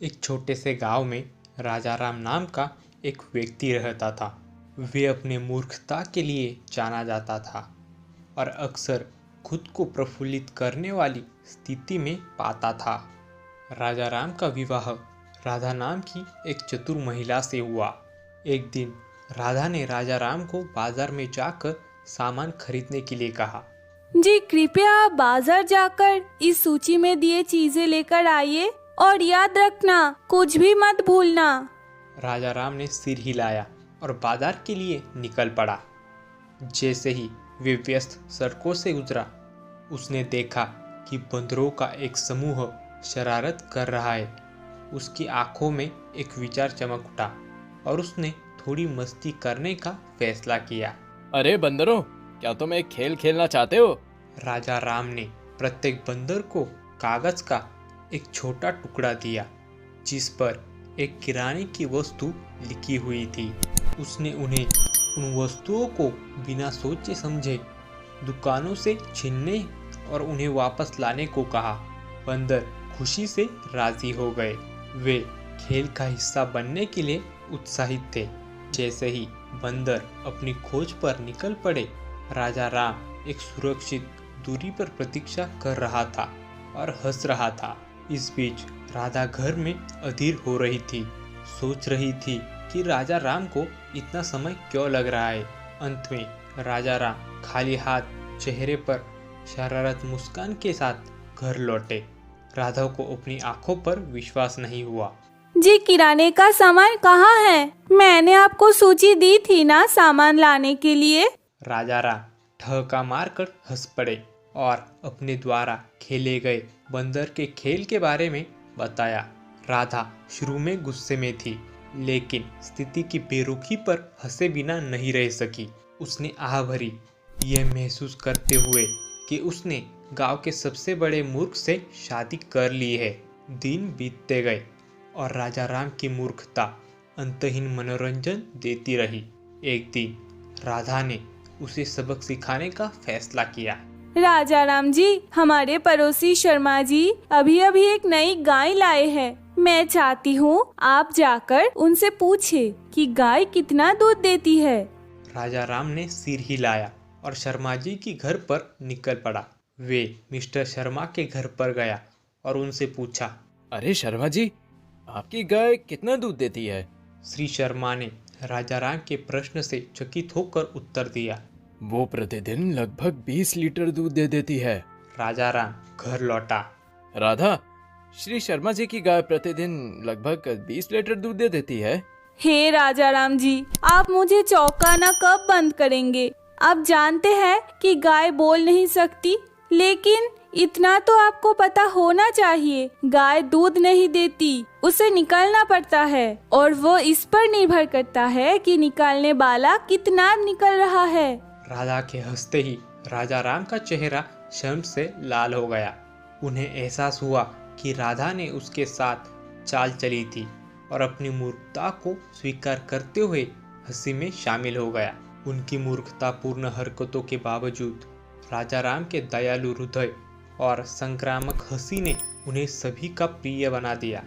एक छोटे से गांव में राजा राम नाम का एक व्यक्ति रहता था। वे अपने मूर्खता के लिए जाना जाता था और अक्सर खुद को प्रफुल्लित करने वाली स्थिति में पाता था। राजा राम का विवाह राधा नाम की एक चतुर महिला से हुआ। एक दिन राधा ने राजा राम को बाजार में जाकर सामान खरीदने के लिए कहा। जी कृपया आप बाजार जाकर इस सूची में दिए चीजें लेकर आइए और याद रखना कुछ भी मत भूलना। राजा राम ने सिर हिलाया और बाजार के लिए निकल पड़ा। जैसे ही वे व्यस्त सड़कों से गुजरा, उसने देखा कि बंदरों का एक समूह शरारत कर रहा है। उसकी आंखों में एक विचार चमक उठा और उसने थोड़ी मस्ती करने का फैसला किया। अरे बंदरों, क्या तुम एक खेल खेलना चाहते हो? राजा राम ने प्रत्येक बंदर को कागज का एक छोटा टुकड़ा दिया जिस पर एक किराने की वस्तु लिखी हुई थी। उसने उन्हें उन वस्तुओं को बिना सोचे समझे दुकानों से छीनने और उन्हें वापस लाने को कहा। बंदर खुशी से राजी हो गए। वे खेल का हिस्सा बनने के लिए उत्साहित थे। जैसे ही बंदर अपनी खोज पर निकल पड़े, राजा राम एक सुरक्षित दूरी पर प्रतीक्षा कर रहा था और हंस रहा था। इस बीच राधा घर में अधीर हो रही थी, सोच रही थी कि राजा राम को इतना समय क्यों लग रहा है। अंत में राजा राम खाली हाथ, चेहरे पर शरारत मुस्कान के साथ घर लौटे। राधा को अपनी आंखों पर विश्वास नहीं हुआ। जी किराने का सामान कहाँ है? मैंने आपको सूची दी थी ना सामान लाने के लिए। राजा राम ठहका मारकर हंस पड़े और अपने द्वारा खेले गए बंदर के खेल के बारे में बताया। राधा शुरू में गुस्से में थी, लेकिन स्थिति की बेरुखी पर हंसे बिना नहीं रह सकी। उसने आह भरी, यह महसूस करते हुए कि उसने गांव के सबसे बड़े मूर्ख से शादी कर ली है। दिन बीतते गए और राजा राम की मूर्खता अंतहीन मनोरंजन देती रही। एक दिन राधा ने उसे सबक सिखाने का फैसला किया। राजा राम जी, हमारे पड़ोसी शर्मा जी अभी अभी एक नई गाय लाए हैं। मैं चाहती हूँ आप जाकर उनसे पूछे कि गाय कितना दूध देती है। राजा राम ने सिर हिलाया और शर्मा जी की घर पर निकल पड़ा। वे मिस्टर शर्मा के घर पर गया और उनसे पूछा, अरे शर्मा जी, आपकी गाय कितना दूध देती है? श्री शर्मा ने राजा राम के प्रश्न से चकित होकर उत्तर दिया, वो प्रतिदिन लगभग 20 लीटर दूध दे देती है। राजा राम घर लौटा। राधा, श्री शर्मा जी की गाय प्रतिदिन लगभग 20 लीटर दूध दे देती है। हे राजा राम जी, आप मुझे चौंकाना कब बंद करेंगे? आप जानते हैं कि गाय बोल नहीं सकती, लेकिन इतना तो आपको पता होना चाहिए, गाय दूध नहीं देती, उसे निकालना पड़ता है और वो इस पर निर्भर करता है कि निकालने वाला कितना निकल रहा है। राधा के हंसते ही राजा राम का चेहरा शर्म से लाल हो गया। उन्हें एहसास हुआ कि राधा ने उसके साथ चाल चली थी और अपनी मूर्खता को स्वीकार करते हुए हंसी में शामिल हो गया। उनकी मूर्खतापूर्ण हरकतों के बावजूद राजा राम के दयालु हृदय और संक्रामक हंसी ने उन्हें सभी का प्रिय बना दिया।